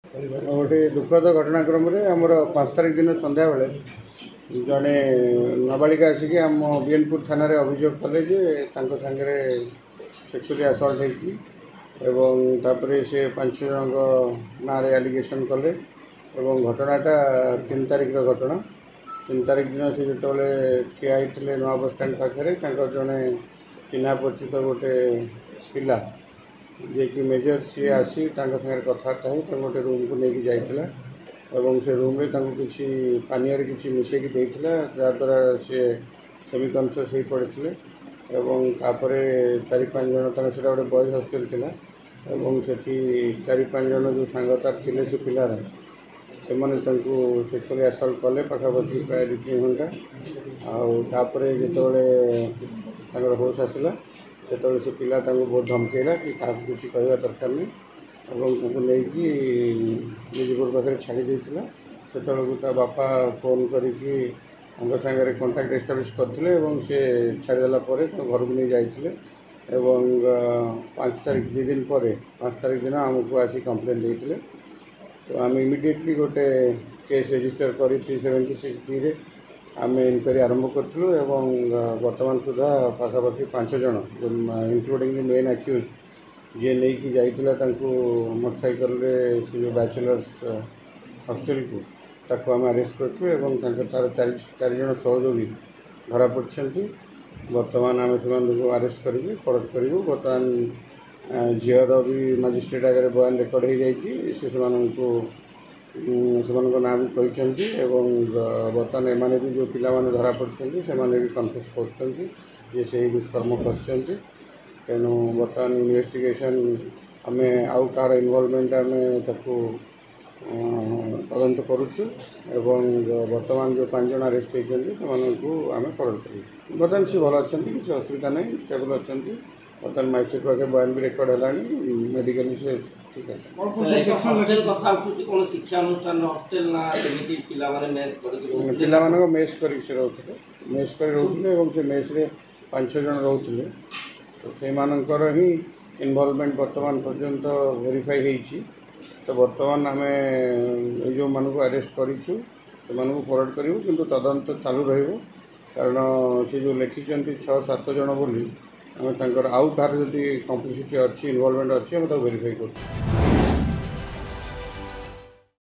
गोटे दुखद घटनाक्रम आमर 5 तारिख दिन संध्या बेले जड़े नाबालिका आसिक आम बीएनपुर थाना अभियोग कले सांगे सेक्सुअली असल्ट होती से 5 जन ना एलिगेशन कले घटनाटा 3 तारिख घटना 3 तारिख दिन से जो ठिया होते नुआ बस स्टाण पाखे जड़े चिन्हा परिचित गोटे पिला जे कि मेजर सी आसी सागे कथबार्ता हो गोटे रूम को लेकिन जाइला से रूम रे किसी पानी किसी मिसेक देता जहाँद्वारा सी सेमी कनसीयस हो पड़े तापर 4-5 जन से गोटे बॉयज हॉस्टल थी से 4-5 जन जो सांगतार थे से पिलार से सेक्सुअली असल्ट कले पाखापाखि प्राय 2-3 घंटा आउे जो होश आसला से पिला बहुत धमकेला कि क्या किसी कहवा दरकार नहीं निजपुर पाखे छाड़ी देता से बापा फोन करके सागर कंटाक्ट एस्टाब्लीश करते से छाड़देला घर को नहीं जाते 5 तारिख 2 दिन पर 5 तारिख दिन आमको आसी कंप्लेन देते तो आम इमिडिएटली गोटे केस रजिस्टर कर 376D आम इनक्वारी आरंभ करूँ बर्तमान सुधा पाखापाखि 5 जन इंक्लूडिंग मेन अक्यूज जी नहीं जाइला मोटरसाइकल से जो बैचलर्स हॉस्टल को ताको आम अरेस्ट कर तार 4 जन सहयोगी धरा पड़ते बर्तमान आम से अरेस्ट करके फरवर्ड करूँ बर्तमान झीर भी मजिस्ट्रेट आगे बयान रेकर्ड हो जाए ना भी कहते बर्तमान एम भी जो पिला धरा पड़ते भी कन्फेस कर दुष्कर्म कर तेणु बर्तमान इन्वेस्टिगेशन आम आउ कार इनवॉल्वमेंट आम तदंत करुचु बर्तमान जो 5 जन अरेस्ट होती आम फरवर्ड कर बर्तमान सी भल अच्छा किसी असुविधा नहीं स्टेबल अच्छा बर्तमान मजिस्ट्रेट पाखे बयान भी रेकर्ड है मेडिकल से ठीक है पिला मेस कर मेस कर रोते मेस 5 जन रोते तो से ही इनवॉल्वमेंट बर्तमान पर्यंत वेरीफाई होती तो बर्तमान आम जो मानक अरेस्ट करूँ फरवर्ड करूँ कि तदंत चालू कारण से जो लिखिं 6-7 जन बोली आम आउ कार जब कम्प्लिसिटी अच्छी इनवॉल्वमेंट अच्छी आम वेरीफाई कर।